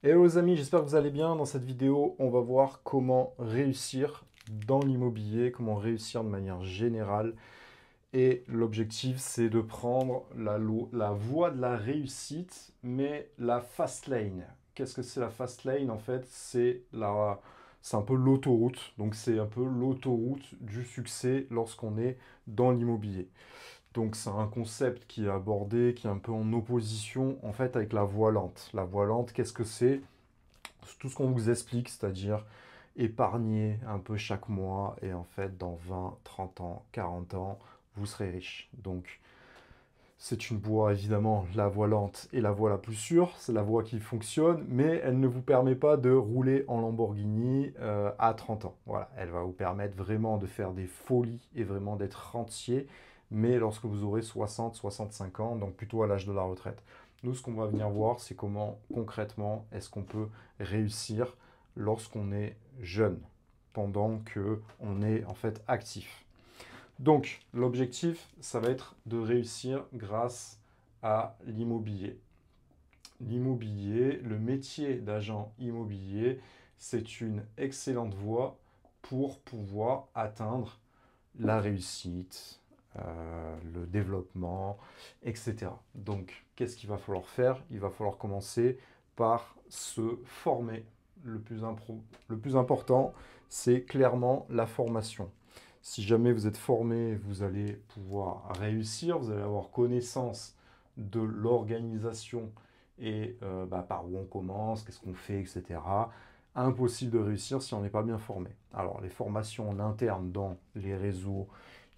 Hello les amis, j'espère que vous allez bien. Dans cette vidéo, on va voir comment réussir dans l'immobilier, comment réussir de manière générale. Et l'objectif, c'est de prendre la voie de la réussite, mais la fast lane. Qu'est-ce que c'est la fast lane? En fait, c'est un peu l'autoroute. Donc c'est un peu l'autoroute du succès lorsqu'on est dans l'immobilier. Donc c'est un concept qui est abordé, qui est un peu en opposition en fait avec la voie lente. La voie lente, qu'est-ce que c'est? Tout ce qu'on vous explique, c'est-à-dire épargner un peu chaque mois et en fait dans 20, 30 ans, 40 ans, vous serez riche. Donc c'est une voie évidemment la voie lente et la voie la plus sûre, c'est la voie qui fonctionne, mais elle ne vous permet pas de rouler en Lamborghini à 30 ans. Voilà, elle va vous permettre vraiment de faire des folies et vraiment d'être rentier, mais lorsque vous aurez 60, 65 ans, donc plutôt à l'âge de la retraite. Nous, ce qu'on va venir voir, c'est comment concrètement est-ce qu'on peut réussir lorsqu'on est jeune, pendant que on est en fait actif. Donc, l'objectif, ça va être de réussir grâce à l'immobilier. L'immobilier, le métier d'agent immobilier, c'est une excellente voie pour pouvoir atteindre la réussite, le développement, etc. Donc, qu'est-ce qu'il va falloir faire? Il va falloir commencer par se former. Le plus important, c'est clairement la formation. Si jamais vous êtes formé, vous allez pouvoir réussir, vous allez avoir connaissance de l'organisation et par où on commence, qu'est-ce qu'on fait, etc. Impossible de réussir si on n'est pas bien formé. Alors, les formations en interne dans les réseaux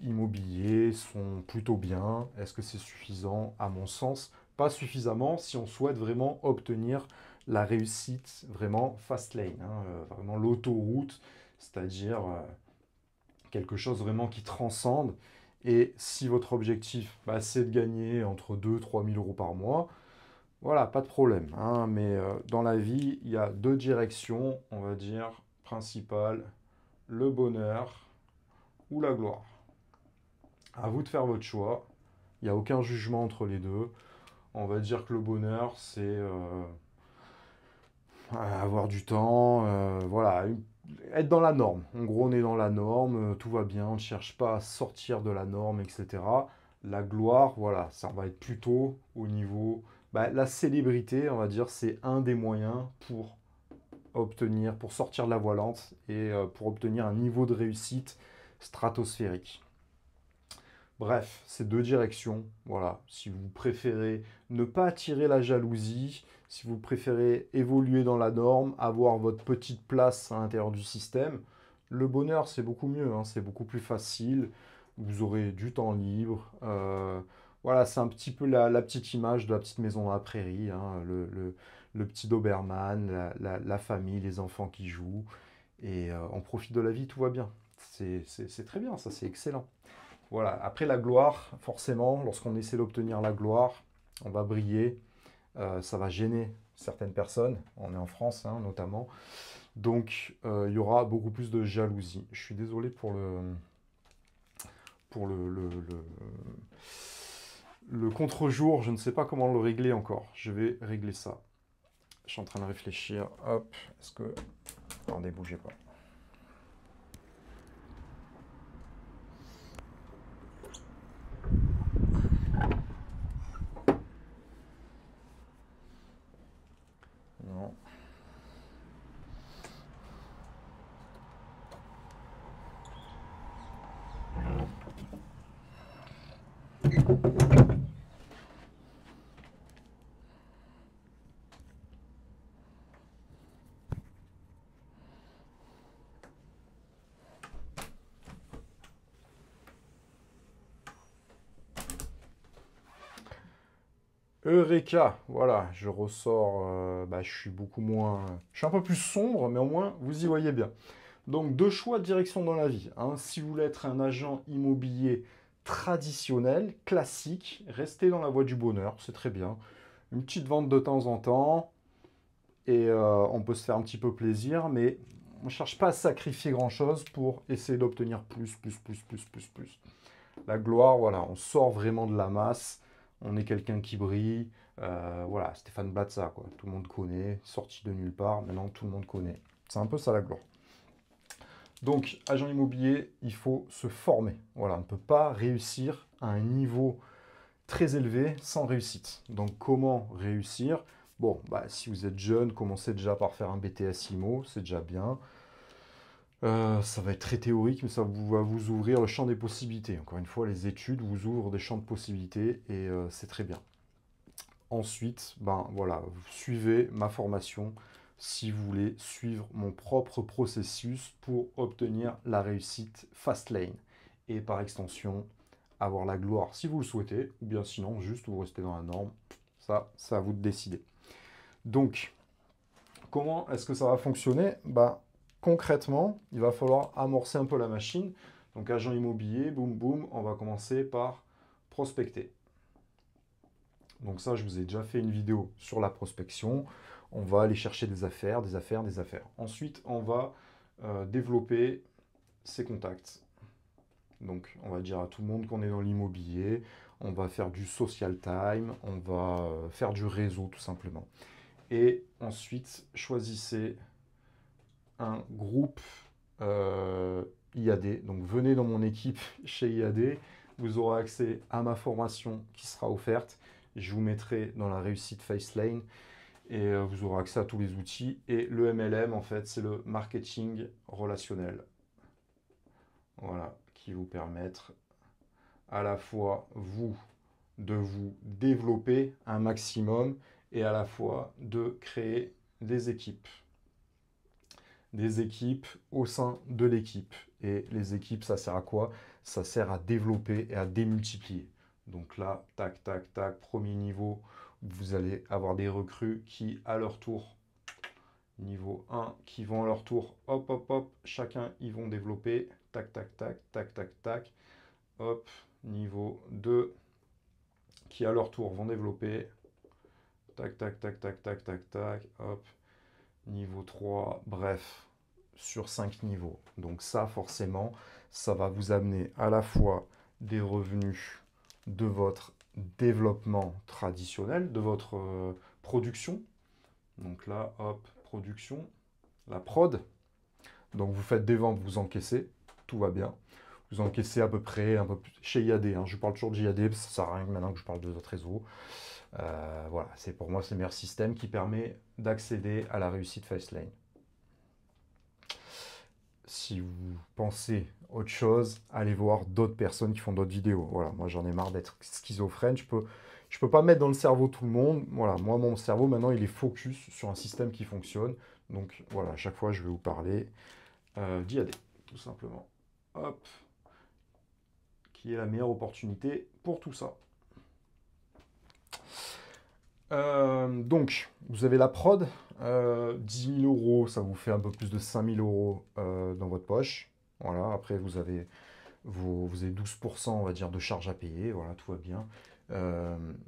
immobiliers sont plutôt bien. Est-ce que c'est suffisant? À mon sens, pas suffisamment si on souhaite vraiment obtenir la réussite vraiment fast lane, hein, vraiment l'autoroute, c'est-à-dire quelque chose vraiment qui transcende. Et si votre objectif, c'est de gagner entre 2 3 000 euros par mois, voilà, pas de problème, hein, mais dans la vie, il y a deux directions, on va dire, principales, le bonheur ou la gloire. À vous de faire votre choix. Il n'y a aucun jugement entre les deux. On va dire que le bonheur, c'est avoir du temps, voilà, être dans la norme. En gros, on est dans la norme, tout va bien, on ne cherche pas à sortir de la norme, etc. La gloire, voilà, ça va être plutôt au niveau... la célébrité, on va dire, c'est un des moyens pour obtenir, pour sortir de la voie lente et pour obtenir un niveau de réussite stratosphérique. Bref, ces deux directions, voilà. Si vous préférez ne pas attirer la jalousie, si vous préférez évoluer dans la norme, avoir votre petite place à l'intérieur du système, le bonheur, c'est beaucoup mieux, hein, c'est beaucoup plus facile. Vous aurez du temps libre. Voilà, c'est un petit peu la petite image de la petite maison dans la prairie, hein, le petit Doberman, la famille, les enfants qui jouent. Et on profite de la vie, tout va bien. C'est très bien, ça, c'est excellent. Voilà, après la gloire, forcément, lorsqu'on essaie d'obtenir la gloire, on va briller, ça va gêner certaines personnes, on est en France hein, notamment, donc il y aura beaucoup plus de jalousie. Je suis désolé pour le contre-jour, je ne sais pas comment le régler encore, je vais régler ça. Je suis en train de réfléchir, hop, est-ce que... Attendez, bougez pas. Non. Eureka, voilà, je ressors, je suis beaucoup moins... Je suis un peu plus sombre, mais au moins, vous y voyez bien. Donc, deux choix de direction dans la vie, hein. Si vous voulez être un agent immobilier traditionnel, classique, restez dans la voie du bonheur, c'est très bien. Une petite vente de temps en temps, et on peut se faire un petit peu plaisir, mais on ne cherche pas à sacrifier grand-chose pour essayer d'obtenir plus, plus, plus, plus, plus, plus. La gloire, voilà, on sort vraiment de la masse, on est quelqu'un qui brille, Voilà, Stéphane Plaza, quoi. Tout le monde connaît, sorti de nulle part, maintenant tout le monde connaît. C'est un peu ça la gloire. Donc, agent immobilier, il faut se former. Voilà, on ne peut pas réussir à un niveau très élevé sans réussite. Donc, comment réussir? Bon, bah, si vous êtes jeune, commencez déjà par faire un BTS IMO, c'est déjà bien. Ça va être très théorique, mais ça va vous ouvrir le champ des possibilités. Encore une fois, les études vous ouvrent des champs de possibilités et c'est très bien. Ensuite, ben voilà, vous suivez ma formation si vous voulez suivre mon propre processus pour obtenir la réussite Fastlane et par extension avoir la gloire si vous le souhaitez, ou bien sinon juste vous restez dans la norme. Ça, c'est à vous de décider. Donc, comment est-ce que ça va fonctionner? Ben, concrètement, il va falloir amorcer un peu la machine. Donc, agent immobilier, boum boum, on va commencer par prospecter. Donc ça, je vous ai déjà fait une vidéo sur la prospection. On va aller chercher des affaires, des affaires, des affaires. Ensuite, on va développer ses contacts. Donc, on va dire à tout le monde qu'on est dans l'immobilier. On va faire du social time. On va faire du réseau, tout simplement. Et ensuite, choisissez un groupe IAD. Donc, venez dans mon équipe chez IAD. Vous aurez accès à ma formation qui sera offerte. Je vous mettrai dans la réussite Fastlane et vous aurez accès à tous les outils. Et le MLM, en fait, c'est le marketing relationnel. Voilà, qui vous permettre à la fois, vous, de vous développer un maximum et à la fois de créer des équipes. Des équipes au sein de l'équipe. Et les équipes, ça sert à quoi? Ça sert à développer et à démultiplier. Donc là, tac, tac, tac, premier niveau, vous allez avoir des recrues qui, à leur tour, niveau 1, qui vont à leur tour, hop, hop, hop, chacun, ils vont développer, tac, tac, tac, tac, tac, tac, hop, niveau 2, qui à leur tour vont développer, tac, tac, tac, tac, tac, tac, tac, hop, niveau 3, bref, sur 5 niveaux. Donc ça, forcément, ça va vous amener à la fois des revenus de votre développement traditionnel, de votre production. Donc là, hop, production, la prod. Donc vous faites des ventes, vous encaissez, tout va bien. Vous encaissez à peu près un peu plus chez IAD. Hein. Je parle toujours de IAD, ça sert à rien maintenant que je parle de d'autres réseaux. Voilà, c'est pour moi c'est le meilleur système qui permet d'accéder à la réussite Fastlane. Si vous pensez autre chose, allez voir d'autres personnes qui font d'autres vidéos. Voilà, moi j'en ai marre d'être schizophrène. Je peux pas mettre dans le cerveau tout le monde. Voilà, moi mon cerveau maintenant il est focus sur un système qui fonctionne. Donc voilà, à chaque fois je vais vous parler d'IAD, tout simplement. Hop, qui est la meilleure opportunité pour tout ça. Donc, vous avez la prod, 10 000 euros, ça vous fait un peu plus de 5 000 euros dans votre poche. Voilà, après vous avez, vous avez 12%, on va dire, de charges à payer, voilà, tout va bien.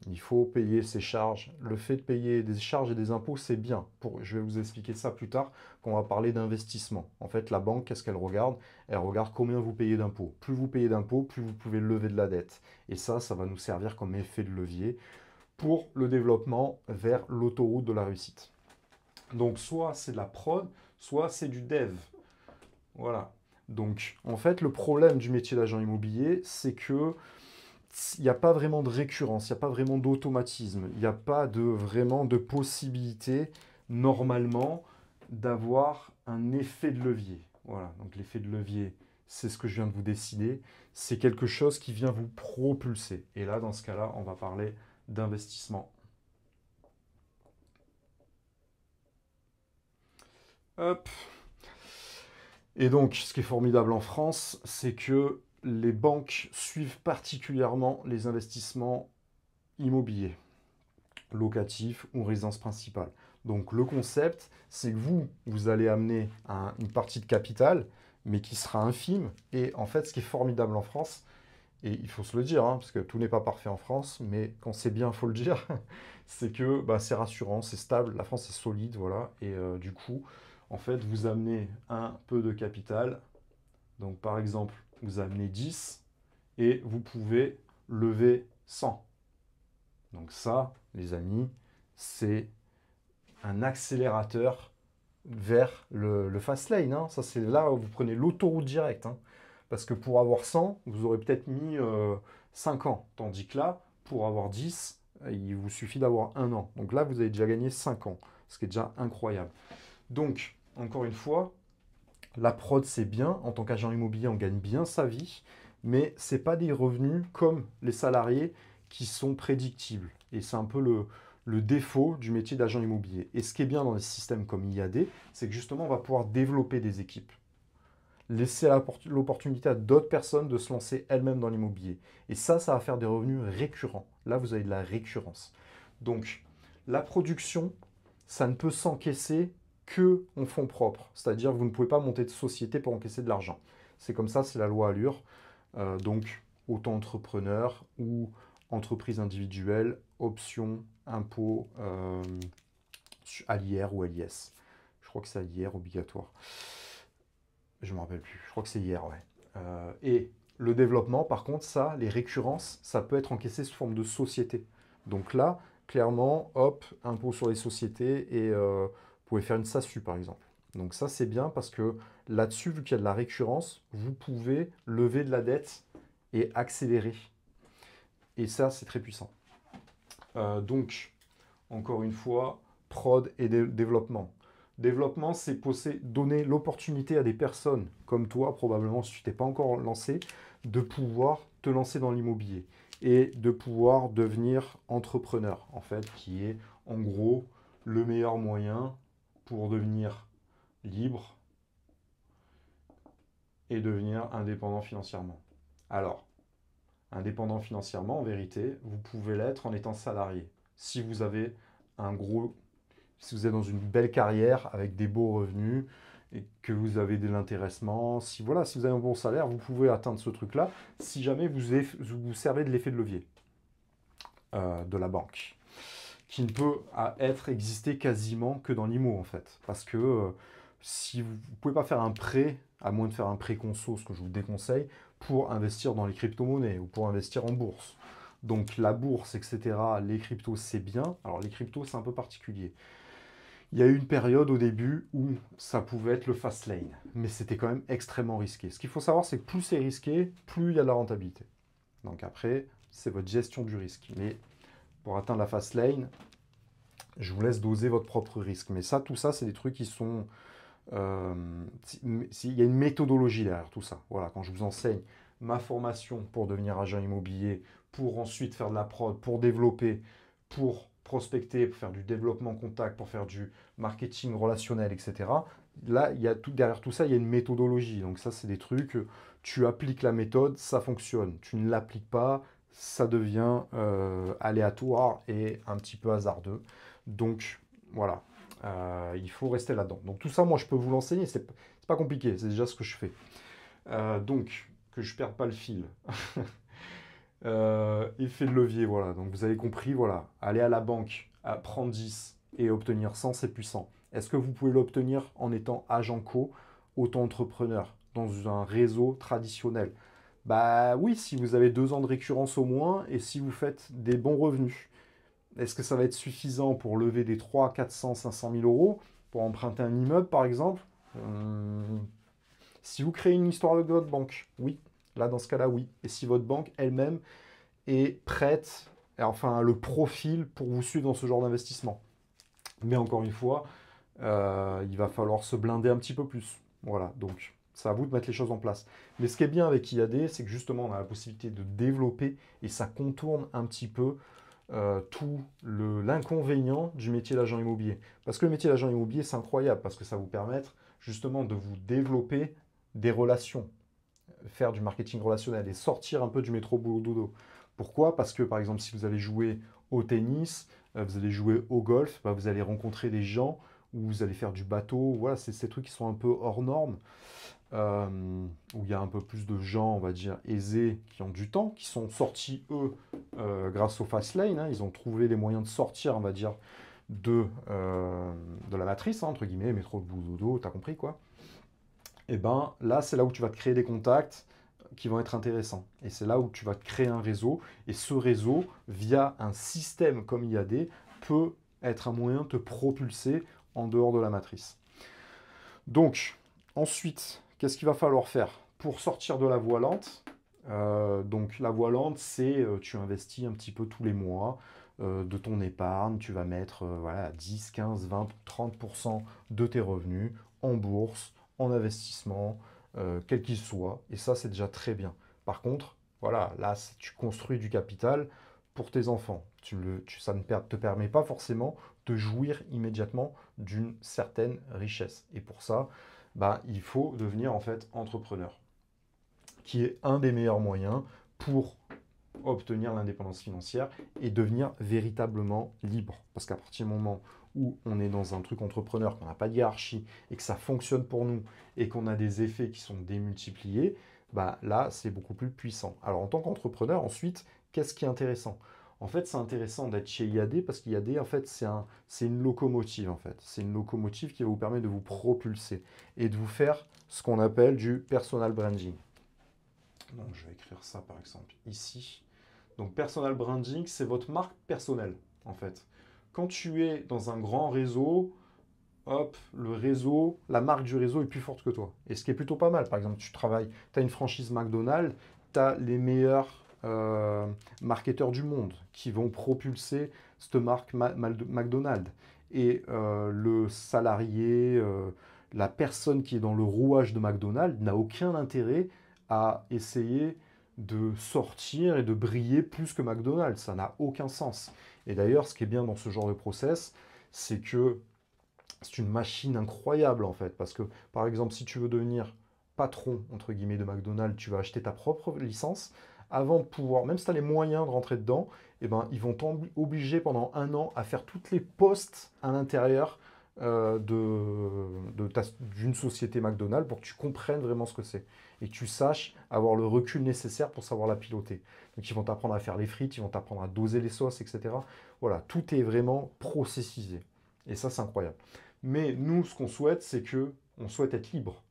Il faut payer ses charges. Le fait de payer des charges et des impôts, c'est bien. Je vais vous expliquer ça plus tard, quand on va parler d'investissement. En fait, la banque, qu'est-ce qu'elle regarde? Elle regarde combien vous payez d'impôts. Plus vous payez d'impôts, plus vous pouvez lever de la dette. Et ça va nous servir comme effet de levier pour le développement vers l'autoroute de la réussite. Donc soit c'est de la prod, soit c'est du dev. Voilà. Donc en fait le problème du métier d'agent immobilier, c'est que il n'y a pas vraiment de récurrence, il n'y a pas vraiment d'automatisme, il n'y a pas vraiment de possibilité normalement d'avoir un effet de levier. Voilà, donc l'effet de levier, c'est ce que je viens de vous décider, c'est quelque chose qui vient vous propulser. Et là, dans ce cas-là, on va parler d'investissement. Hop. Et donc, ce qui est formidable en France, c'est que les banques suivent particulièrement les investissements immobiliers, locatifs ou résidence principale. Donc, le concept, c'est que vous allez amener une partie de capital, mais qui sera infime. Et en fait, ce qui est formidable en France, et il faut se le dire, hein, parce que tout n'est pas parfait en France, mais quand c'est bien, il faut le dire, c'est que bah, c'est rassurant, c'est stable, la France est solide, voilà, et du coup, en fait, vous amenez un peu de capital, donc par exemple, vous amenez 10, et vous pouvez lever 100. Donc ça, les amis, c'est un accélérateur vers le fast lane. Hein. Ça, c'est là où vous prenez l'autoroute directe. Hein. Parce que pour avoir 100, vous aurez peut-être mis 5 ans. Tandis que là, pour avoir 10, il vous suffit d'avoir 1 an. Donc là, vous avez déjà gagné 5 ans. Ce qui est déjà incroyable. Donc, encore une fois, la prod, c'est bien. En tant qu'agent immobilier, on gagne bien sa vie. Mais ce n'est pas des revenus comme les salariés qui sont prédictibles. Et c'est un peu le défaut du métier d'agent immobilier. Et ce qui est bien dans des systèmes comme IAD, c'est que justement, on va pouvoir développer des équipes. Laisser l'opportunité à d'autres personnes de se lancer elles-mêmes dans l'immobilier. Et ça va faire des revenus récurrents. Là, vous avez de la récurrence. Donc, la production, ça ne peut s'encaisser que en fonds propres. C'est-à-dire que vous ne pouvez pas monter de société pour encaisser de l'argent. C'est comme ça, c'est la loi Allure. Donc, auto-entrepreneur ou entreprise individuelle, option, impôt à l'IR ou à l'IS. Je crois que c'est à l'IR obligatoire. Je ne me rappelle plus. Je crois que c'est hier, ouais. Et le développement, par contre, ça, les récurrences, ça peut être encaissé sous forme de société. Donc là, clairement, hop, impôt sur les sociétés et vous pouvez faire une SASU, par exemple. Donc ça, c'est bien parce que là-dessus, vu qu'il y a de la récurrence, vous pouvez lever de la dette et accélérer. Et ça, c'est très puissant. Donc, encore une fois, prod et développement. Développement, c'est donner l'opportunité à des personnes comme toi, probablement si tu t'es pas encore lancé, de pouvoir te lancer dans l'immobilier et de pouvoir devenir entrepreneur, en fait, qui est en gros le meilleur moyen pour devenir libre et devenir indépendant financièrement. Alors, indépendant financièrement, en vérité, vous pouvez l'être en étant salarié. Si vous avez si vous êtes dans une belle carrière avec des beaux revenus et que vous avez de l'intéressement, si vous avez un bon salaire, vous pouvez atteindre ce truc-là si jamais vous servez de l'effet de levier de la banque, qui ne peut exister quasiment que dans l'IMO en fait. Parce que si vous ne pouvez pas faire un prêt, à moins de faire un prêt conso, ce que je vous déconseille, pour investir dans les crypto-monnaies ou pour investir en bourse. Donc la bourse, etc., les cryptos, c'est bien. Alors les cryptos, c'est un peu particulier. Il y a eu une période au début où ça pouvait être le fast lane, mais c'était quand même extrêmement risqué. Ce qu'il faut savoir, c'est que plus c'est risqué, plus il y a de la rentabilité. Donc après, c'est votre gestion du risque. Mais pour atteindre la fast lane, je vous laisse doser votre propre risque. Mais ça, tout ça, c'est des trucs qui sont... il y a une méthodologie derrière tout ça. Voilà, quand je vous enseigne ma formation pour devenir agent immobilier, pour ensuite faire de la prod, pour développer, pour prospecter, pour faire du développement contact, pour faire du marketing relationnel, etc. Là, derrière tout ça, il y a une méthodologie. Donc ça, c'est des trucs, tu appliques la méthode, ça fonctionne. Tu ne l'appliques pas, ça devient aléatoire et un petit peu hasardeux. Donc voilà, il faut rester là-dedans. Donc tout ça, moi, je peux vous l'enseigner, c'est pas compliqué, c'est déjà ce que je fais. Donc, que je ne perde pas le fil. Effet de levier, voilà. Donc vous avez compris, voilà. Aller à la banque, prendre 10 et obtenir 100, c'est puissant. Est-ce que vous pouvez l'obtenir en étant agent co, auto-entrepreneur, dans un réseau traditionnel? Bah oui, si vous avez 2 ans de récurrence au moins et si vous faites des bons revenus. Est-ce que ça va être suffisant pour lever des 300, 400, 500 000 euros pour emprunter un immeuble, par exemple? Si vous créez une histoire avec votre banque, oui. Là, dans ce cas-là, oui. Et si votre banque elle-même est prête, enfin, le profil pour vous suivre dans ce genre d'investissement. Mais encore une fois, il va falloir se blinder un petit peu plus. Voilà, donc c'est à vous de mettre les choses en place. Mais ce qui est bien avec IAD, c'est que justement, on a la possibilité de développer et ça contourne un petit peu tout l'inconvénient du métier d'agent immobilier. Parce que le métier d'agent immobilier, c'est incroyable, parce que ça vous permet justement de vous développer des relations, faire du marketing relationnel et sortir un peu du métro boulot dodo. Pourquoi? Parce que par exemple, si vous allez jouer au tennis, vous allez jouer au golf, bah, vous allez rencontrer des gens, ou vous allez faire du bateau, voilà, c'est ces trucs qui sont un peu hors normes, où il y a un peu plus de gens, on va dire, aisés, qui ont du temps, qui sont sortis, eux, grâce au fast lane, hein, ils ont trouvé les moyens de sortir, on va dire, de la matrice, hein, entre guillemets, métro boulot dodo, t'as compris quoi? Et ben là, c'est là où tu vas te créer des contacts, qui vont être intéressants. Et c'est là où tu vas créer un réseau. Et ce réseau, via un système comme IAD, peut être un moyen de te propulser en dehors de la matrice. Donc, ensuite, qu'est-ce qu'il va falloir faire pour sortir de la voie lente? Donc, la voie lente, c'est tu investis un petit peu tous les mois de ton épargne. Tu vas mettre voilà, 10, 15, 20, 30% de tes revenus en bourse, en investissement, quel qu'il soit. Et ça, c'est déjà très bien. Par contre, voilà, là, tu construis du capital pour tes enfants. Ça ne te permet pas forcément de jouir immédiatement d'une certaine richesse. Et pour ça, bah, il faut devenir en fait entrepreneur, qui est un des meilleurs moyens pour obtenir l'indépendance financière et devenir véritablement libre. Parce qu'à partir du moment où on est dans un truc entrepreneur, qu'on n'a pas de hiérarchie et que ça fonctionne pour nous et qu'on a des effets qui sont démultipliés, bah là, c'est beaucoup plus puissant. Alors en tant qu'entrepreneur, ensuite, qu'est-ce qui est intéressant? En fait, c'est intéressant d'être chez IAD parce qu'IAD, en fait, c'est une locomotive, en fait. C'est une locomotive qui va vous permettre de vous propulser et de vous faire ce qu'on appelle du personal branding. Donc, je vais écrire ça, par exemple, ici. Donc, personal branding, c'est votre marque personnelle, en fait. Quand tu es dans un grand réseau, hop, le réseau, la marque du réseau est plus forte que toi. Et ce qui est plutôt pas mal. Par exemple, tu as une franchise McDonald's, tu as les meilleurs marketeurs du monde qui vont propulser cette marque McDonald's. Et le salarié, la personne qui est dans le rouage de McDonald's n'a aucun intérêt à essayer de sortir et de briller plus que McDonald's. Ça n'a aucun sens. Et d'ailleurs, ce qui est bien dans ce genre de process, c'est que c'est une machine incroyable en fait. Parce que, par exemple, si tu veux devenir patron, entre guillemets, de McDonald's, tu vas acheter ta propre licence. Avant de pouvoir, même si tu as les moyens de rentrer dedans, eh ben, ils vont t'obliger pendant 1 an à faire toutes les postes à l'intérieur d'une société McDonald's pour que tu comprennes vraiment ce que c'est et que tu saches avoir le recul nécessaire pour savoir la piloter. Donc ils vont t'apprendre à faire les frites, ils vont t'apprendre à doser les sauces, etc. Voilà, tout est vraiment processisé. Et ça, c'est incroyable. Mais nous, ce qu'on souhaite, c'est que on souhaite être libre.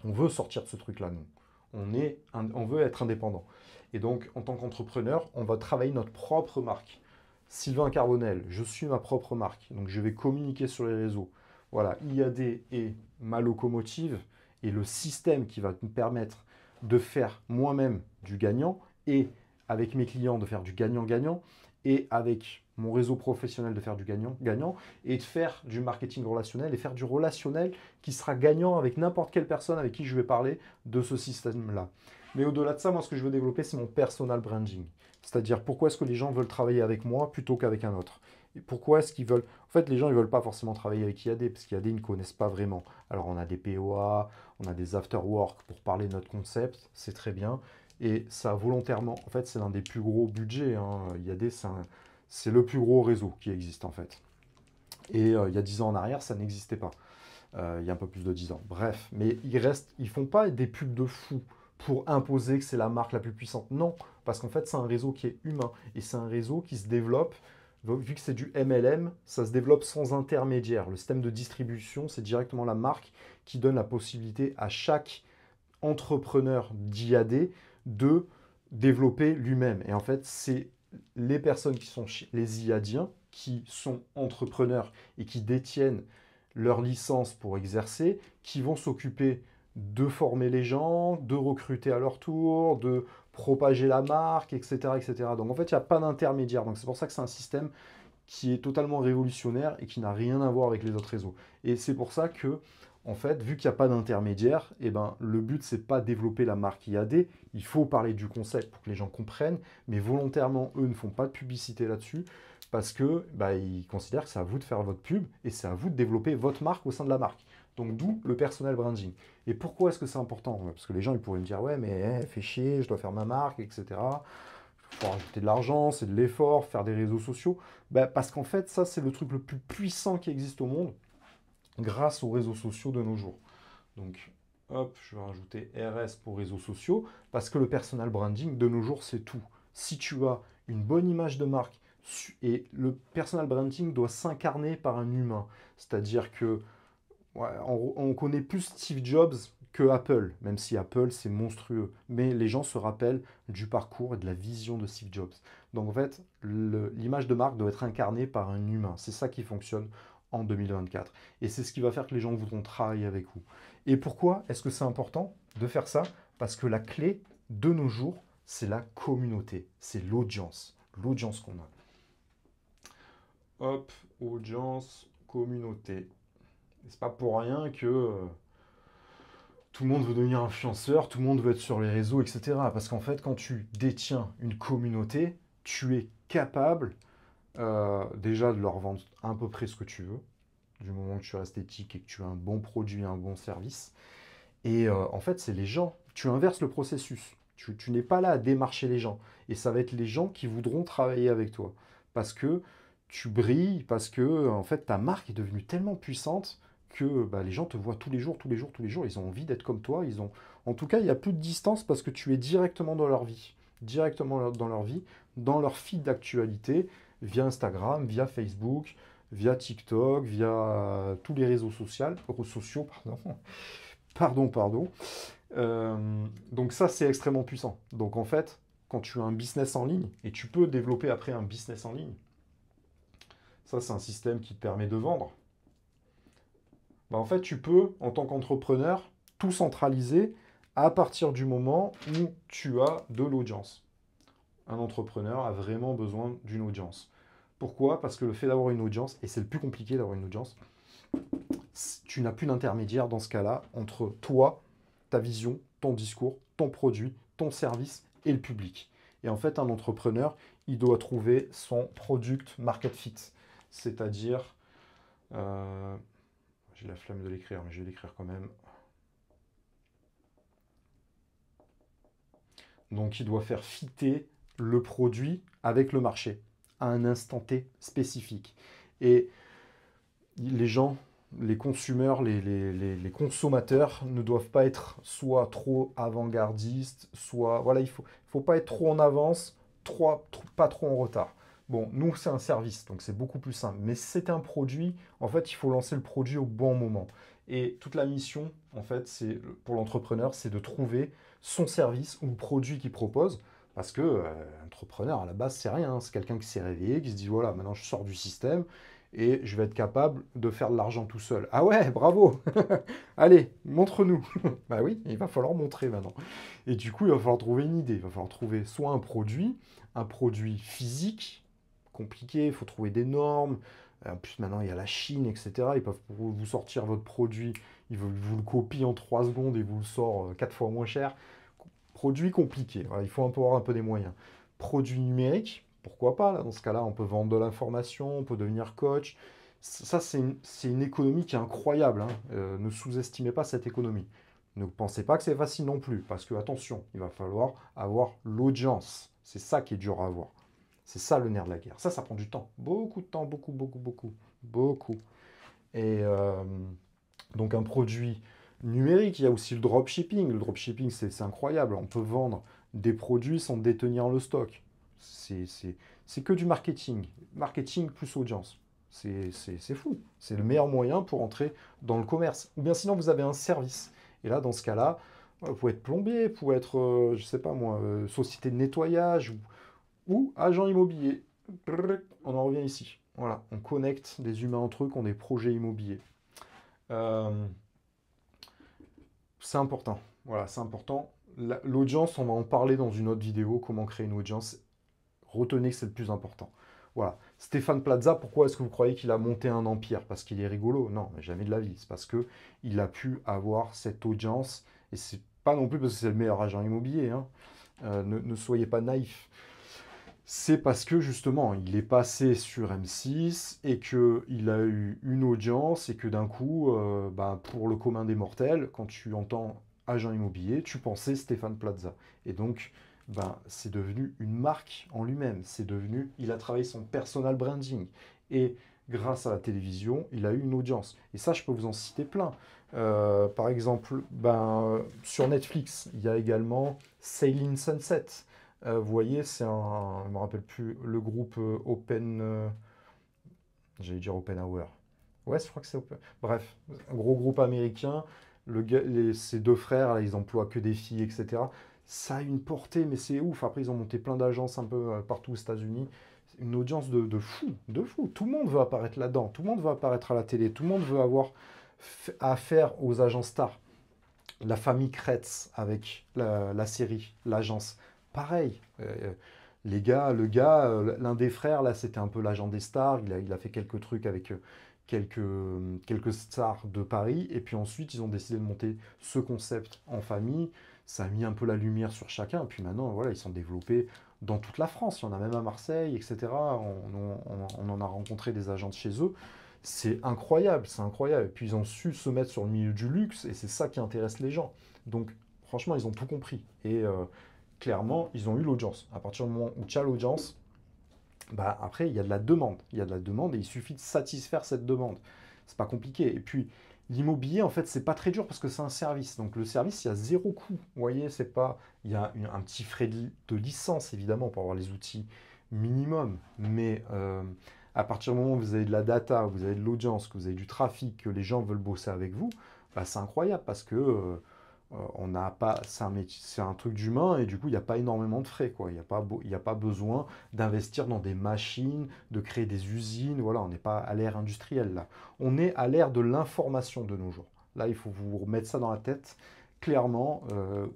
On veut sortir de ce truc-là, nous. On veut être indépendant. Et donc, en tant qu'entrepreneur, on va travailler notre propre marque. Sylvain Carbonel, je suis ma propre marque. Donc, je vais communiquer sur les réseaux. Voilà, IAD est ma locomotive et le système qui va me permettre de faire moi-même du gagnant et avec mes clients de faire du gagnant-gagnant et avec mon réseau professionnel de faire du gagnant-gagnant et de faire du marketing relationnel et faire du relationnel qui sera gagnant avec n'importe quelle personne avec qui je vais parler de ce système-là. Mais au-delà de ça, moi, ce que je veux développer, c'est mon personal branding. C'est-à-dire, pourquoi est-ce que les gens veulent travailler avec moi plutôt qu'avec un autre? Et pourquoi est-ce qu'ils veulent... En fait, les gens, ils ne veulent pas forcément travailler avec IAD, parce qu'IAD, ils ne connaissent pas vraiment. Alors, on a des POA, on a des after-work pour parler de notre concept, c'est très bien. Et ça, volontairement, en fait, c'est l'un des plus gros budgets. IAD, c'est le plus gros réseau qui existe, en fait. Et il y a 10 ans en arrière, ça n'existait pas. Il y a un peu plus de 10 ans. Bref, mais ils font pas des pubs de fou pour imposer que c'est la marque la plus puissante. Non, parce qu'en fait, c'est un réseau qui est humain. Et c'est un réseau qui se développe, vu que c'est du MLM, ça se développe sans intermédiaire. Le système de distribution, c'est directement la marque qui donne la possibilité à chaque entrepreneur d'IAD de développer lui-même. Et en fait, c'est les personnes qui sont les IADiens, qui sont entrepreneurs et qui détiennent leur licence pour exercer, qui vont s'occuper de former les gens, de recruter à leur tour, de propager la marque, etc. etc. Donc en fait, il n'y a pas d'intermédiaire. Donc c'est pour ça que c'est un système qui est totalement révolutionnaire et qui n'a rien à voir avec les autres réseaux. Et c'est pour ça que, en fait, vu qu'il n'y a pas d'intermédiaire, eh ben, le but, c'est pas développer la marque IAD. Il faut parler du concept pour que les gens comprennent, mais volontairement, eux ne font pas de publicité là-dessus parce que bah, ils considèrent que c'est à vous de faire votre pub et c'est à vous de développer votre marque au sein de la marque. Donc d'où le personal branding. Et pourquoi est-ce que c'est important? Parce que les gens ils pourraient me dire ouais mais fais chier, je dois faire ma marque, etc. Il faut rajouter de l'argent, c'est de l'effort, faire des réseaux sociaux. Bah, parce qu'en fait ça c'est le truc le plus puissant qui existe au monde grâce aux réseaux sociaux de nos jours. Donc hop, je vais rajouter RS pour réseaux sociaux parce que le personal branding de nos jours c'est tout. Si tu as une bonne image de marque, et le personal branding doit s'incarner par un humain. C'est-à-dire que ouais, on connaît plus Steve Jobs que Apple, même si Apple, c'est monstrueux. Mais les gens se rappellent du parcours et de la vision de Steve Jobs. Donc en fait, l'image de marque doit être incarnée par un humain. C'est ça qui fonctionne en 2024. Et c'est ce qui va faire que les gens voudront travailler avec vous. Et pourquoi est-ce que c'est important de faire ça? Parce que la clé de nos jours, c'est la communauté, c'est l'audience qu'on a. Hop, audience, communauté. C'est pas pour rien que tout le monde veut devenir influenceur, tout le monde veut être sur les réseaux, etc. Parce qu'en fait, quand tu détiens une communauté, tu es capable déjà de leur vendre à peu près ce que tu veux, du moment que tu restes éthique et que tu as un bon produit, un bon service. Et en fait, c'est les gens. Tu inverses le processus. Tu n'es pas là à démarcher les gens. Et ça va être les gens qui voudront travailler avec toi. Parce que tu brilles, parce que en fait, ta marque est devenue tellement puissante que bah, les gens te voient tous les jours, tous les jours, tous les jours. Ils ont envie d'être comme toi. En tout cas, il n'y a plus de distance parce que tu es directement dans leur vie. Directement dans leur vie, dans leur feed d'actualité, via Instagram, via Facebook, via TikTok, via tous les réseaux sociaux, pardon. Pardon. Donc ça, c'est extrêmement puissant. Donc en fait, quand tu as un business en ligne, et tu peux développer après un business en ligne, ça c'est un système qui te permet de vendre, bah, en fait tu peux, en tant qu'entrepreneur, tout centraliser à partir du moment où tu as de l'audience. Un entrepreneur a vraiment besoin d'une audience. Pourquoi? Parce que le fait d'avoir une audience, et c'est le plus compliqué d'avoir une audience, tu n'as plus d'intermédiaire dans ce cas-là entre toi, ta vision, ton discours, ton produit, ton service et le public. Et en fait, un entrepreneur, il doit trouver son product market fit. C'est-à-dire, j'ai la flemme de l'écrire, mais je vais l'écrire quand même. Donc, il doit faire fitter le produit avec le marché à un instant T spécifique. Et les gens, les consommateurs, les consommateurs ne doivent pas être soit trop avant-gardistes, soit... Voilà, il faut pas être trop en avance, pas trop en retard. Bon, nous, c'est un service, donc c'est beaucoup plus simple. Mais si c'est un produit, en fait, il faut lancer le produit au bon moment. Et toute la mission, en fait, c'est pour l'entrepreneur, c'est de trouver son service ou le produit qu'il propose. Parce que l'entrepreneur, à la base, c'est rien. C'est quelqu'un qui s'est réveillé, qui se dit, voilà, maintenant je sors du système et je vais être capable de faire de l'argent tout seul. Ah ouais, bravo. Allez, montre-nous. Bah oui, il va falloir montrer maintenant. Et du coup, il va falloir trouver une idée. Il va falloir trouver soit un produit physique, compliqué, il faut trouver des normes. En plus, maintenant, il y a la Chine, etc. Ils peuvent vous sortir votre produit, vous le copient en 3 secondes et vous le sortent 4 fois moins cher. Produit compliqué, voilà, il faut avoir un peu des moyens. Produit numérique, pourquoi pas, là, dans ce cas-là, on peut vendre de l'information, on peut devenir coach. Ça, c'est une économie qui est incroyable, hein. Ne sous-estimez pas cette économie. Ne pensez pas que c'est facile non plus, parce que, attention, il va falloir avoir l'audience. C'est ça qui est dur à avoir. C'est ça le nerf de la guerre. Ça prend du temps. Beaucoup de temps, beaucoup. Et donc un produit numérique, il y a aussi le dropshipping. Le dropshipping, c'est incroyable. On peut vendre des produits sans détenir le stock. C'est que du marketing. Marketing plus audience. C'est fou. C'est le meilleur moyen pour entrer dans le commerce. Ou bien sinon, vous avez un service. Et là, dans ce cas-là, vous pouvez être plombier, vous pouvez être, je sais pas moi, société de nettoyage ou agent immobilier. On en revient ici. Voilà, on connecte des humains entre eux qui ont des projets immobiliers. C'est important. Voilà, c'est important. L'audience, on va en parler dans une autre vidéo, comment créer une audience. Retenez que c'est le plus important. Voilà. Stéphane Plaza, pourquoi est-ce que vous croyez qu'il a monté un empire? Parce qu'il est rigolo? Non, mais jamais de la vie. C'est parce qu'il a pu avoir cette audience. Et c'est pas non plus parce que c'est le meilleur agent immobilier, hein. Ne soyez pas naïfs. C'est parce que justement, il est passé sur M6 et qu'il a eu une audience et que d'un coup, pour le commun des mortels, quand tu entends agent immobilier, tu pensais Stéphane Plaza. Et donc, c'est devenu une marque en lui-même. Il a travaillé son personal branding. Et grâce à la télévision, il a eu une audience. Et ça, je peux vous en citer plein. Par exemple, sur Netflix, il y a également Sailing Sunset. Vous voyez, je ne me rappelle plus, le groupe j'allais dire Open Hour. Ouais, je crois que c'est Open. Bref, un gros groupe américain. Ces deux frères, là, ils emploient que des filles, etc. Ça a une portée, mais c'est ouf. Après, ils ont monté plein d'agences un peu partout aux États-Unis. C'est une audience de fou, de fou. Tout le monde veut apparaître là-dedans. Tout le monde veut apparaître à la télé. Tout le monde veut avoir affaire aux agents stars. La famille Kretz avec la série, l'agence. Pareil. L'un des frères, là, c'était un peu l'agent des stars. Il a fait quelques trucs avec quelques stars de Paris. Et puis ensuite, ils ont décidé de monter ce concept en famille. Ça a mis un peu la lumière sur chacun. Et puis maintenant, voilà, ils sont développés dans toute la France. Il y en a même à Marseille, etc. On en a rencontré des agents de chez eux. C'est incroyable, c'est incroyable. Et puis ils ont su se mettre sur le milieu du luxe. Et c'est ça qui intéresse les gens. Donc, franchement, ils ont tout compris. Et clairement, ils ont eu l'audience. À partir du moment où tu as l'audience, bah, après, il y a de la demande. Il y a de la demande et il suffit de satisfaire cette demande. C'est pas compliqué. Et puis, l'immobilier, en fait, c'est pas très dur parce que c'est un service. Donc, le service, il y a zéro coût. Vous voyez, c'est pas. Il y a un petit frais de licence, évidemment, pour avoir les outils minimum. Mais à partir du moment où vous avez de la data, vous avez de l'audience, que vous avez du trafic, que les gens veulent bosser avec vous, bah, c'est incroyable parce que on n'a pas, c'est un truc d'humain et du coup, il n'y a pas énormément de frais, quoi. Il y a pas besoin d'investir dans des machines, de créer des usines. Voilà, on n'est pas à l'ère industrielle, là. On est à l'ère de l'information de nos jours. Là, il faut vous remettre ça dans la tête. Clairement,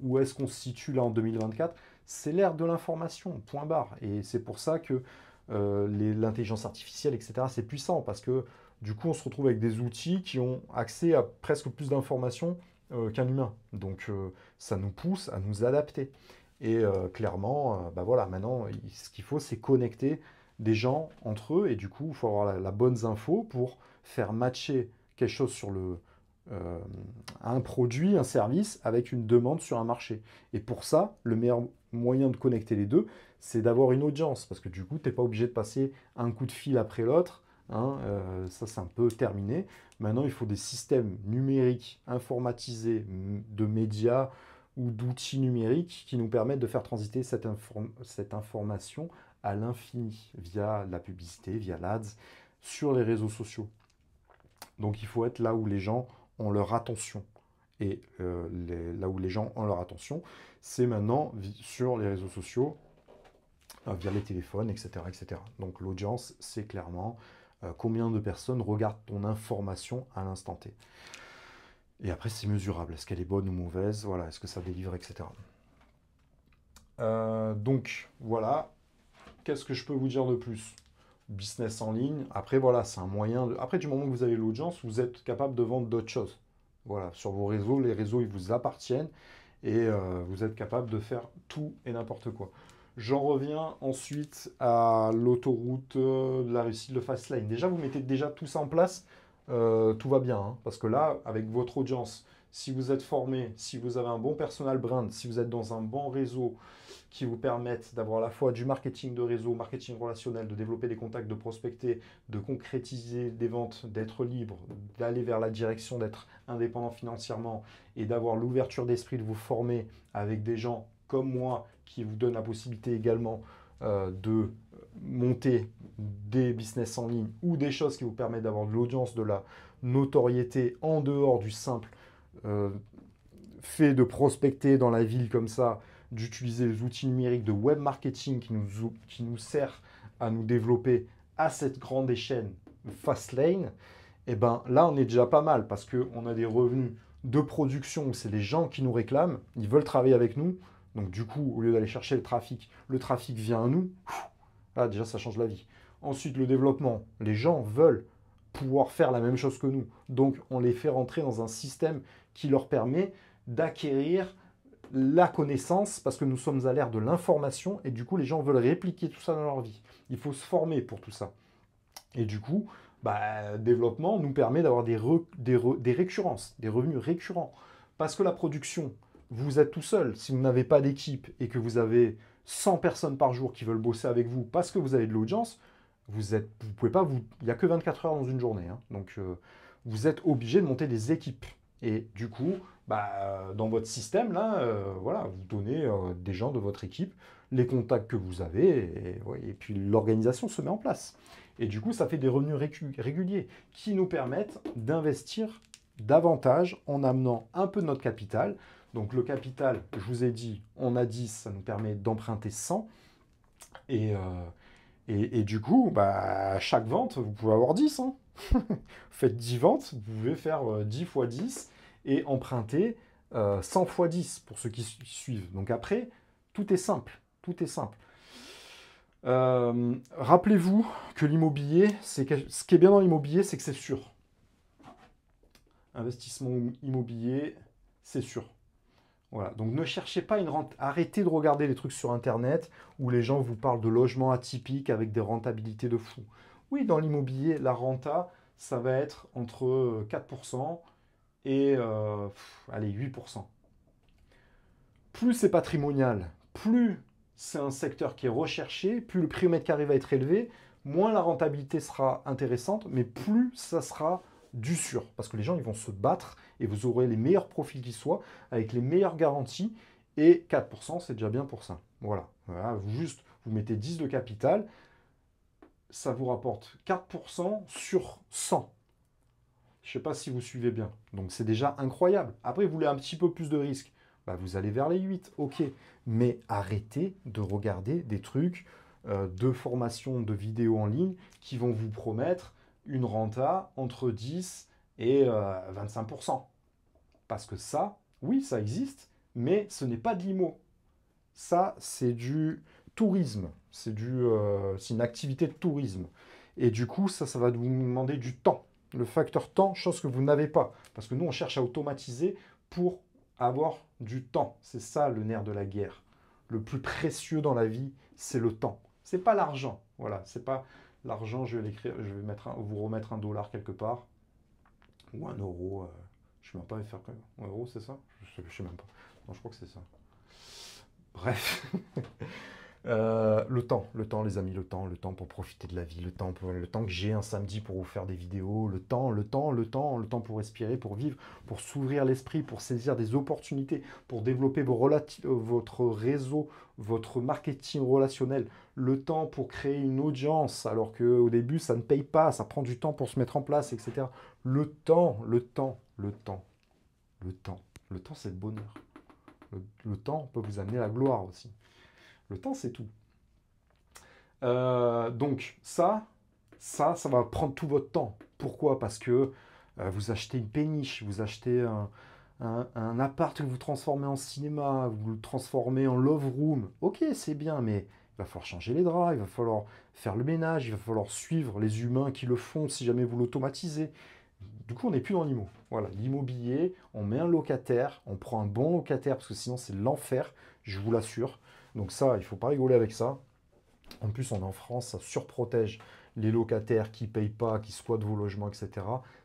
où est-ce qu'on se situe là en 2024? C'est l'ère de l'information, point barre. Et c'est pour ça que l'intelligence artificielle, etc., c'est puissant parce que du coup, on se retrouve avec des outils qui ont accès à presque plus d'informations qu'un humain. Donc ça nous pousse à nous adapter. Et clairement, bah voilà, maintenant, ce qu'il faut, c'est connecter des gens entre eux. Et du coup, il faut avoir la bonne info pour faire matcher quelque chose sur euh, un produit, un service, avec une demande sur un marché. Et pour ça, le meilleur moyen de connecter les deux, c'est d'avoir une audience. Parce que du coup, tu n'es pas obligé de passer un coup de fil après l'autre. Hein, ça, c'est un peu terminé. Maintenant, il faut des systèmes numériques informatisés de médias ou d'outils numériques qui nous permettent de faire transiter cette information à l'infini via la publicité, via l'ADS, sur les réseaux sociaux. Donc il faut être là où les gens ont leur attention. Et là où les gens ont leur attention, c'est maintenant sur les réseaux sociaux, via les téléphones, etc., etc. Donc l'audience, c'est clairement combien de personnes regardent ton information à l'instant T. Et après, c'est mesurable. Est-ce qu'elle est bonne ou mauvaise? Voilà, est-ce que ça délivre, etc. Donc, voilà. Qu'est-ce que je peux vous dire de plus? Business en ligne. Après, voilà, c'est un moyen de. Après, du moment que vous avez l'audience, vous êtes capable de vendre d'autres choses. Voilà, sur vos réseaux, les réseaux, ils vous appartiennent et vous êtes capable de faire tout et n'importe quoi. J'en reviens ensuite à l'autoroute de la réussite, le fast lane. Déjà, vous mettez déjà tout ça en place, tout va bien. Hein, parce que là, avec votre audience, si vous êtes formé, si vous avez un bon personal brand, si vous êtes dans un bon réseau qui vous permettent d'avoir à la fois du marketing de réseau, marketing relationnel, de développer des contacts, de prospecter, de concrétiser des ventes, d'être libre, d'aller vers la direction d'être indépendant financièrement et d'avoir l'ouverture d'esprit de vous former avec des gens comme moi qui vous donnent la possibilité également de monter des business en ligne ou des choses qui vous permettent d'avoir de l'audience, de la notoriété en dehors du simple euh, fait de prospecter dans la ville comme ça, d'utiliser les outils numériques de web marketing qui nous sert à nous développer à cette grande échelle fast lane, et ben là on est déjà pas mal parce qu'on a des revenus de production où c'est les gens qui nous réclament, ils veulent travailler avec nous, donc du coup au lieu d'aller chercher le trafic vient à nous, là déjà ça change la vie. Ensuite le développement, les gens veulent pouvoir faire la même chose que nous, donc on les fait rentrer dans un système qui leur permet d'acquérir la connaissance parce que nous sommes à l'ère de l'information et du coup les gens veulent répliquer tout ça dans leur vie. Il faut se former pour tout ça. Et du coup, bah, développement nous permet d'avoir des récurrences, des revenus récurrents. Parce que la production, vous êtes tout seul. Si vous n'avez pas d'équipe et que vous avez 100 personnes par jour qui veulent bosser avec vous parce que vous avez de l'audience, vous pouvez pas, il n'y a que 24 heures dans une journée. Hein. Donc vous êtes obligé de monter des équipes. Et du coup, bah, dans votre système, là, voilà, vous donnez des gens de votre équipe, les contacts que vous avez, et puis l'organisation se met en place. Et du coup, ça fait des revenus réguliers qui nous permettent d'investir davantage en amenant un peu de notre capital. Donc le capital, je vous ai dit, on a 10, ça nous permet d'emprunter 100. Et du coup, bah, à chaque vente, vous pouvez avoir 10. Hein. Vous faites 10 ventes, vous pouvez faire 10 fois 10 et emprunter 100 fois 10 pour ceux qui suivent. Donc après, tout est simple. Tout est simple. Rappelez-vous que l'immobilier, ce qui est bien dans l'immobilier, c'est que c'est sûr. Investissement immobilier, c'est sûr. Voilà. Donc ne cherchez pas une rente. Arrêtez de regarder les trucs sur Internet où les gens vous parlent de logements atypiques avec des rentabilités de fou. Oui, dans l'immobilier, la renta, ça va être entre 4% et allez, 8%. Plus c'est patrimonial, plus c'est un secteur qui est recherché, plus le prix au mètre carré va être élevé, moins la rentabilité sera intéressante, mais plus ça sera du sûr. Parce que les gens, ils vont se battre et vous aurez les meilleurs profils qui soient, avec les meilleures garanties. Et 4%, c'est déjà bien pour ça. Voilà. Vous mettez 10 de capital, ça vous rapporte 4% sur 100. Je ne sais pas si vous suivez bien. Donc c'est déjà incroyable. Après, vous voulez un petit peu plus de risque. Bah, vous allez vers les 8, ok. Mais arrêtez de regarder des trucs de formation, de vidéos en ligne qui vont vous promettre une renta entre 10 et 25%. Parce que ça, oui, ça existe, mais ce n'est pas de l'IMO. Ça, c'est du tourisme. C'est une activité de tourisme. Et du coup, ça va vous demander du temps. Le facteur temps, chose que vous n'avez pas. Parce que nous, on cherche à automatiser pour avoir du temps. C'est ça le nerf de la guerre. Le plus précieux dans la vie, c'est le temps. C'est pas l'argent. Voilà, c'est pas l'argent, je vais l'écrire, je vais vous remettre un dollar quelque part. Ou un euro. Je ne sais même pas faire quoi. Un euro, c'est ça? Je ne sais même pas. Non, je crois que c'est ça. Bref. Le temps, les amis, le temps pour profiter de la vie, le temps que j'ai un samedi pour vous faire des vidéos, le temps pour respirer, pour vivre, pour s'ouvrir l'esprit, pour saisir des opportunités, pour développer votre réseau, votre marketing relationnel, le temps pour créer une audience, alors qu'au début, ça ne paye pas, ça prend du temps pour se mettre en place, etc. Le temps, c'est le bonheur. Le temps peut vous amener la gloire aussi. Le temps, c'est tout. Donc, ça va prendre tout votre temps. Pourquoi? Parce que vous achetez une péniche, vous achetez un appart que vous transformez en cinéma, vous le transformez en love room. Ok, c'est bien, mais il va falloir changer les draps, il va falloir faire le ménage, il va falloir suivre les humains qui le font si jamais vous l'automatisez. Du coup, on n'est plus dans l'IMO. Voilà, l'immobilier, on met un locataire, on prend un bon locataire, parce que sinon c'est l'enfer, je vous l'assure. Donc ça, il ne faut pas rigoler avec ça. En plus, on est en France, ça surprotège les locataires qui ne payent pas, qui squattent vos logements, etc.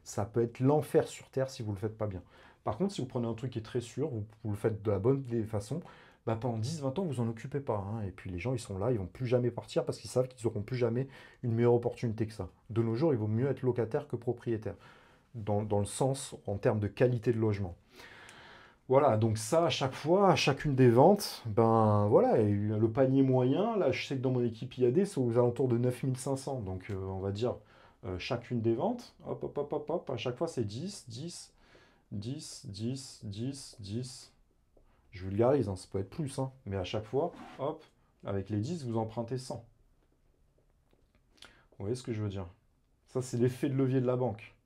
Ça peut être l'enfer sur Terre si vous ne le faites pas bien. Par contre, si vous prenez un truc qui est très sûr, vous le faites de la bonne façon, bah pendant 10-20 ans, vous en occupez pas. Hein. Et puis les gens, ils sont là, ils vont plus jamais partir parce qu'ils savent qu'ils n'auront plus jamais une meilleure opportunité que ça. De nos jours, il vaut mieux être locataire que propriétaire, dans le sens, en termes de qualité de logement. Voilà, donc ça, à chaque fois, à chacune des ventes, ben voilà, et le panier moyen, là, je sais que dans mon équipe IAD, c'est aux alentours de 9500. Donc, on va dire, chacune des ventes, hop, hop, hop, hop, hop, à chaque fois, c'est 10, 10, 10, 10, 10, 10. Je vulgarise, hein, ça peut être plus, hein, mais à chaque fois, hop, avec les 10, vous empruntez 100. Vous voyez ce que je veux dire? Ça, c'est l'effet de levier de la banque.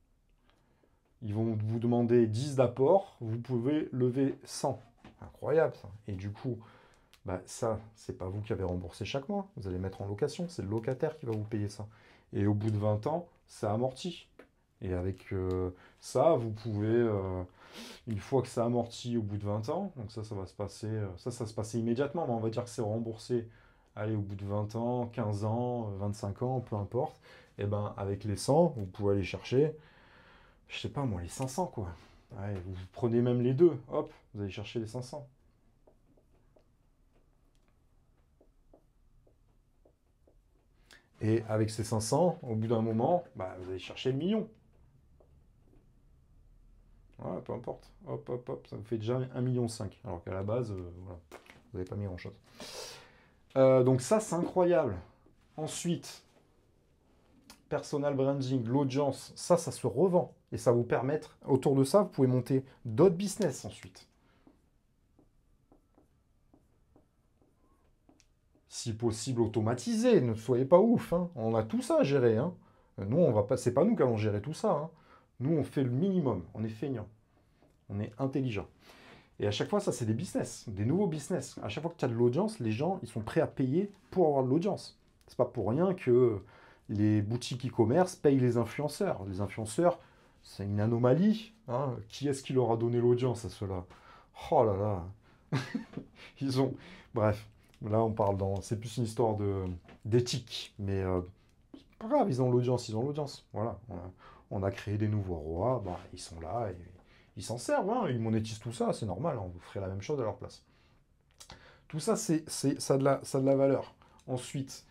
Ils vont vous demander 10 d'apport, vous pouvez lever 100. Incroyable ça. Et du coup, bah, ça, c'est pas vous qui avez remboursé chaque mois. Vous allez mettre en location, c'est le locataire qui va vous payer ça. Et au bout de 20 ans, ça amortit. Et avec ça, vous pouvez, une fois que ça amortit au bout de 20 ans, donc ça va se passer, ça se passait immédiatement, mais on va dire que c'est remboursé, allez, au bout de 20 ans, 15 ans, 25 ans, peu importe. Et ben avec les 100, vous pouvez aller chercher, je sais pas moi, les 500 quoi. Ouais, vous prenez même les deux, hop, vous allez chercher les 500. Et avec ces 500, au bout d'un moment, bah, vous allez chercher le million. Ouais, peu importe. Hop, hop, hop, ça vous fait déjà 1,5 million. Alors qu'à la base, voilà, vous n'avez pas mis grand-chose. Donc ça, c'est incroyable. Ensuite, personal branding, l'audience, ça se revend. Et ça va vous permettre, autour de ça, vous pouvez monter d'autres business ensuite. Si possible, automatisé. Ne soyez pas ouf, hein. On a tout ça à gérer, hein. Nous, on va pas, c'est pas nous qui allons gérer tout ça, hein. Nous, on fait le minimum. On est feignant. On est intelligent. Et à chaque fois, ça, c'est des business, des nouveaux business. À chaque fois que tu as de l'audience, les gens, ils sont prêts à payer pour avoir de l'audience. C'est pas pour rien que les boutiques e-commerce payent les influenceurs. Les influenceurs, c'est une anomalie, hein. Qui est-ce qui leur a donné l'audience à ceux-là? Oh là là. Ils ont... Bref, là, on parle dans... C'est plus une histoire d'éthique. Mais c'est pas grave, ils ont l'audience, ils ont l'audience. Voilà. On a créé des nouveaux rois, bah, ils sont là et ils s'en servent, hein, ils monétisent tout ça, c'est normal, hein, vous ferez la même chose à leur place. Tout ça, ça a de la valeur. Ensuite,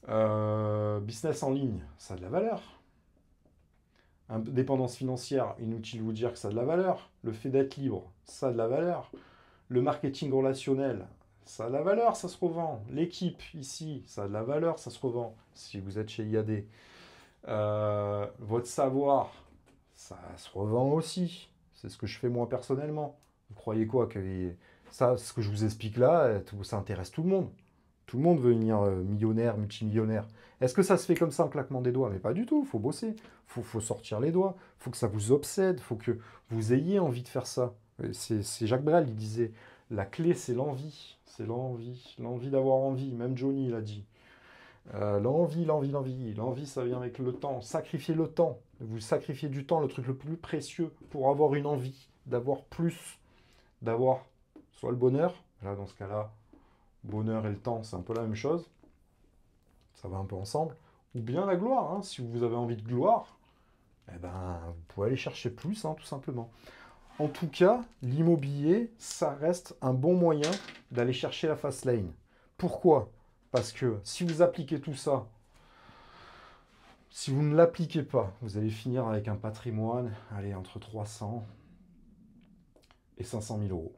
business en ligne, ça a de la valeur. Indépendance financière, inutile de vous dire que ça a de la valeur. Le fait d'être libre, ça a de la valeur. Le marketing relationnel, ça a de la valeur, ça se revend. L'équipe, ici, ça a de la valeur, ça se revend. Si vous êtes chez IAD. Votre savoir, ça se revend aussi. C'est ce que je fais moi personnellement. Vous croyez quoi que ça, ce que je vous explique là, ça intéresse tout le monde. Tout le monde veut devenir millionnaire, multimillionnaire. Est-ce que ça se fait comme ça en claquement des doigts? Mais pas du tout, il faut bosser. Faut sortir les doigts. Il faut que ça vous obsède. Il faut que vous ayez envie de faire ça. C'est Jacques Brel, il disait, la clé c'est l'envie. C'est l'envie. L'envie d'avoir envie. Même Johnny l'a dit. L'envie, ça vient avec le temps. Sacrifier le temps. Vous sacrifiez du temps, le truc le plus précieux, pour avoir une envie, d'avoir plus, d'avoir soit le bonheur. Là, dans ce cas-là, bonheur et le temps, c'est un peu la même chose. Ça va un peu ensemble. Ou bien la gloire, hein. Si vous avez envie de gloire, eh ben, vous pouvez aller chercher plus, hein, tout simplement. En tout cas, l'immobilier, ça reste un bon moyen d'aller chercher la fast lane. Pourquoi? Parce que si vous appliquez tout ça, si vous ne l'appliquez pas, vous allez finir avec un patrimoine, allez, entre 300 et 500 000 euros.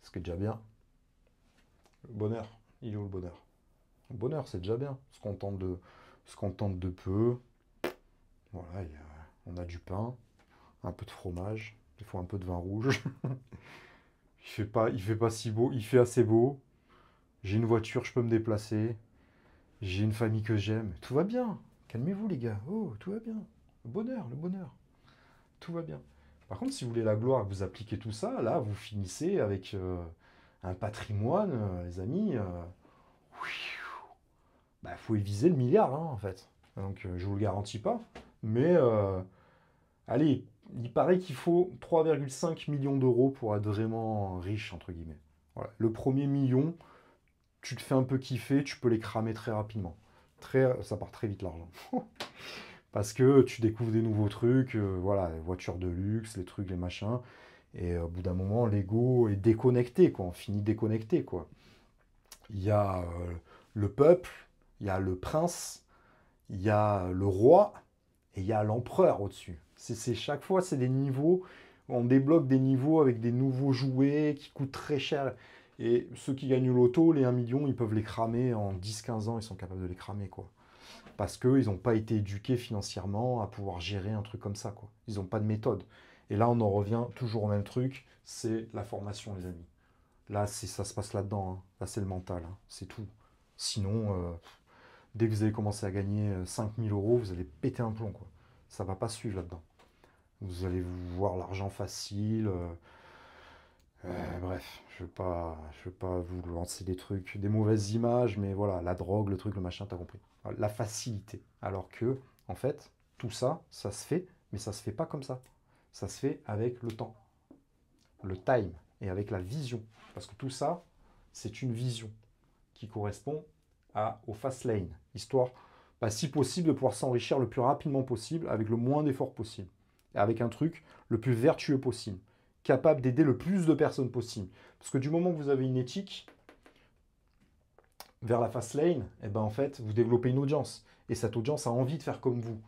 Ce qui est déjà bien. Le bonheur, il est où le bonheur? Le bonheur, c'est déjà bien. Se contente de peu. Voilà, on a du pain, un peu de fromage, des fois un peu de vin rouge. Il fait pas si beau, il fait assez beau. J'ai une voiture, je peux me déplacer. J'ai une famille que j'aime. Tout va bien. Calmez-vous, les gars. Oh, tout va bien. Le bonheur, le bonheur. Tout va bien. Par contre, si vous voulez la gloire, vous appliquez tout ça, là, vous finissez avec un patrimoine, les amis. Bah, faut y viser le milliard, hein, en fait. Donc, je vous le garantis pas. Mais, allez, il paraît qu'il faut 3,5 millions d'euros pour être vraiment riche, entre guillemets. Voilà. Le premier million, tu te fais un peu kiffer, tu peux les cramer très rapidement. Ça part très vite l'argent. Parce que tu découvres des nouveaux trucs, voilà, les voitures de luxe, les trucs, les machins. Et au bout d'un moment, l'ego est déconnecté, quoi. On finit déconnecté, quoi. Il y a le peuple, il y a le prince, il y a le roi, et il y a l'empereur au-dessus. Chaque fois, c'est des niveaux. On débloque des niveaux avec des nouveaux jouets qui coûtent très cher. Et ceux qui gagnent au loto, les 1 million, ils peuvent les cramer en 10-15 ans, ils sont capables de les cramer, quoi. Parce qu'ils n'ont pas été éduqués financièrement à pouvoir gérer un truc comme ça, quoi. Ils n'ont pas de méthode. Et là, on en revient toujours au même truc, c'est la formation, les amis. Là, ça se passe là-dedans, hein. Là, c'est le mental, hein. C'est tout. Sinon, dès que vous allez commencer à gagner 5000 euros, vous allez péter un plomb, quoi. Ça va pas suivre là-dedans. Vous allez voir l'argent facile. Bref, je veux pas vous lancer des trucs, des mauvaises images, mais voilà, la drogue, le truc, le machin, t'as compris. La facilité. Alors que, en fait, tout ça, ça se fait, mais ça se fait pas comme ça. Ça se fait avec le temps, le time, et avec la vision. Parce que tout ça, c'est une vision qui correspond au fast lane. Histoire, si possible, de pouvoir s'enrichir le plus rapidement possible, avec le moins d'efforts possible. Et avec un truc le plus vertueux possible. Capable d'aider le plus de personnes possible. Parce que du moment que vous avez une éthique vers la fast lane, eh ben en fait, vous développez une audience. Et cette audience a envie de faire comme vous.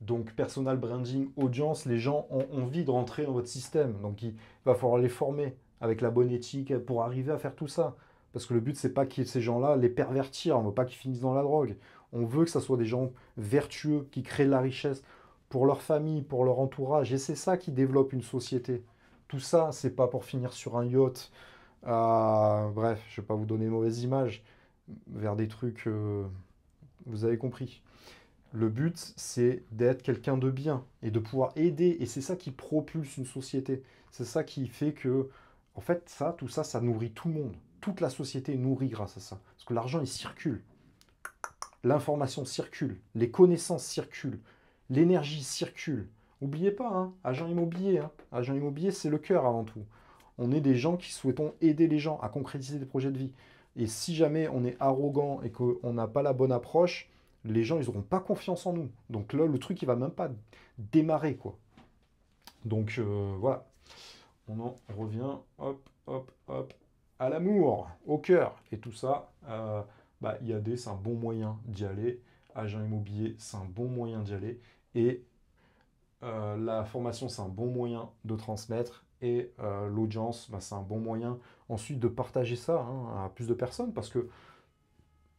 Donc, personal branding, audience, les gens ont envie de rentrer dans votre système. Donc, il va falloir les former avec la bonne éthique pour arriver à faire tout ça. Parce que le but, c'est pas que ces gens-là les pervertir. On ne veut pas qu'ils finissent dans la drogue. On veut que ce soit des gens vertueux qui créent de la richesse pour leur famille, pour leur entourage. Et c'est ça qui développe une société. Tout ça, c'est pas pour finir sur un yacht. Bref, je vais pas vous donner une mauvaise image vers des trucs, vous avez compris. Le but, c'est d'être quelqu'un de bien et de pouvoir aider. Et c'est ça qui propulse une société. C'est ça qui fait que, en fait, ça, tout ça, ça nourrit tout le monde. Toute la société est nourrie grâce à ça. Parce que l'argent, il circule. L'information circule. Les connaissances circulent. L'énergie circule. N'oubliez pas, hein, agent immobilier. Hein. Agent immobilier, c'est le cœur avant tout. On est des gens qui souhaitons aider les gens à concrétiser des projets de vie. Et si jamais on est arrogant et qu'on n'a pas la bonne approche, les gens, ils n'auront pas confiance en nous. Donc là, le truc, il va même pas démarrer, quoi. Donc voilà. On en revient, hop, hop, hop, à l'amour, au cœur. Et tout ça, IAD, c'est un bon moyen d'y aller. Agent immobilier, c'est un bon moyen d'y aller. Et la formation, c'est un bon moyen de transmettre. Et l'audience, c'est un bon moyen ensuite de partager ça à plus de personnes. Parce que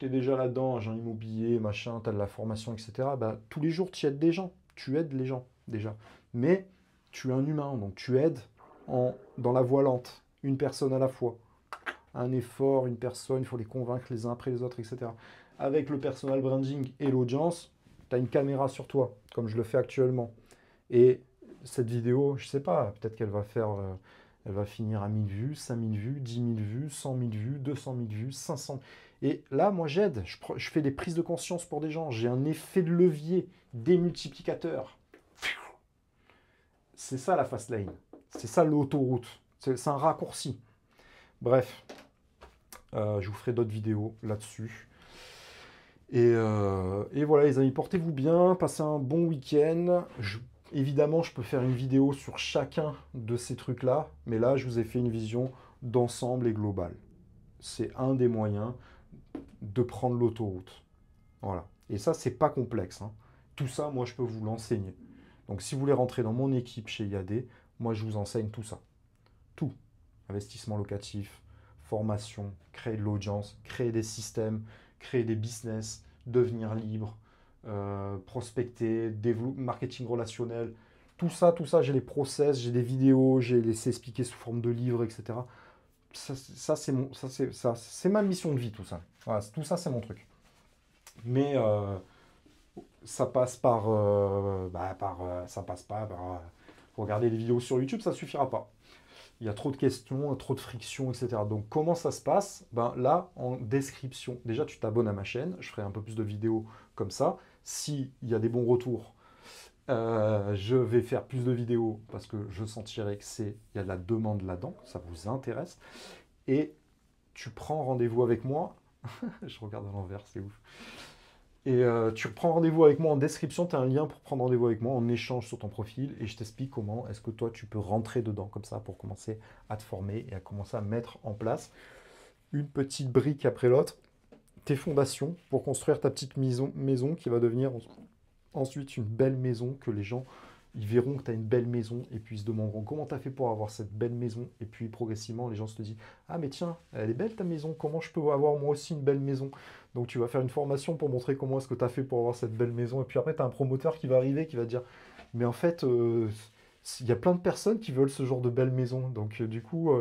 tu es déjà là-dedans, agent immobilier, machin, tu as de la formation, etc. Tous les jours, tu aides des gens. Tu aides les gens, déjà. Mais tu es un humain, donc tu aides dans la voie lente, une personne à la fois. Un effort, une personne, il faut les convaincre les uns après les autres, etc. Avec le personal branding et l'audience, tu as une caméra sur toi, comme je le fais actuellement. Et cette vidéo, je sais pas, peut-être qu'elle va faire, elle va finir à 1000 vues, 5000 vues, 10 000 vues, 100 000 vues, 200 000 vues, 500. Et là, moi, j'aide, je fais des prises de conscience pour des gens. J'ai un effet de levier, démultiplicateur. C'est ça la fast lane. C'est ça l'autoroute. C'est un raccourci. Bref, je vous ferai d'autres vidéos là-dessus. Et voilà, les amis, portez-vous bien, passez un bon week-end. Évidemment, je peux faire une vidéo sur chacun de ces trucs-là, mais là, je vous ai fait une vision d'ensemble et globale. C'est un des moyens de prendre l'autoroute. Voilà. Et ça, c'est pas complexe. Hein. Tout ça, moi, je peux vous l'enseigner. Donc, si vous voulez rentrer dans mon équipe chez IAD, moi, je vous enseigne tout ça. Tout. Investissement locatif, formation, créer de l'audience, créer des systèmes, créer des business, devenir libre, prospecter, marketing relationnel. Tout ça, j'ai les process, j'ai des vidéos, j'ai laissé expliquer sous forme de livres, etc. Ça c'est ma mission de vie, tout ça. Voilà, tout ça, c'est mon truc. Mais ça passe ça passe pas par regarder les vidéos sur YouTube, ça suffira pas. Il y a trop de questions, trop de frictions, etc. Donc comment ça se passe? Là, en description, déjà tu t'abonnes à ma chaîne, je ferai un peu plus de vidéos comme ça. S'il y a des bons retours, je vais faire plus de vidéos parce que je sentirai il y a de la demande là-dedans, ça vous intéresse. Et tu prends rendez-vous avec moi. Je regarde à l'envers, c'est ouf. Et tu prends rendez-vous avec moi en description, tu as un lien pour prendre rendez-vous avec moi, en échange sur ton profil, et je t'explique comment est-ce que toi tu peux rentrer dedans comme ça pour commencer à te former et à commencer à mettre en place une petite brique après l'autre, tes fondations pour construire ta petite maison qui va devenir ensuite une belle maison que les gens ils verront que tu as une belle maison et puis ils se demanderont comment tu as fait pour avoir cette belle maison. Et puis progressivement, les gens se disent ah, mais tiens, elle est belle ta maison, comment je peux avoir moi aussi une belle maison? Donc tu vas faire une formation pour montrer comment est-ce que tu as fait pour avoir cette belle maison. Et puis après, tu as un promoteur qui va arriver qui va dire mais en fait, il y a plein de personnes qui veulent ce genre de belle maison. Donc du coup,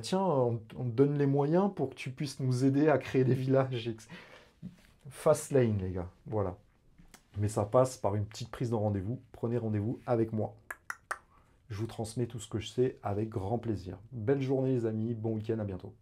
tiens, on te donne les moyens pour que tu puisses nous aider à créer des villages. Fast lane, les gars. Voilà. Mais ça passe par une petite prise de rendez-vous. Prenez rendez-vous avec moi. Je vous transmets tout ce que je sais avec grand plaisir. Belle journée les amis, bon week-end, à bientôt.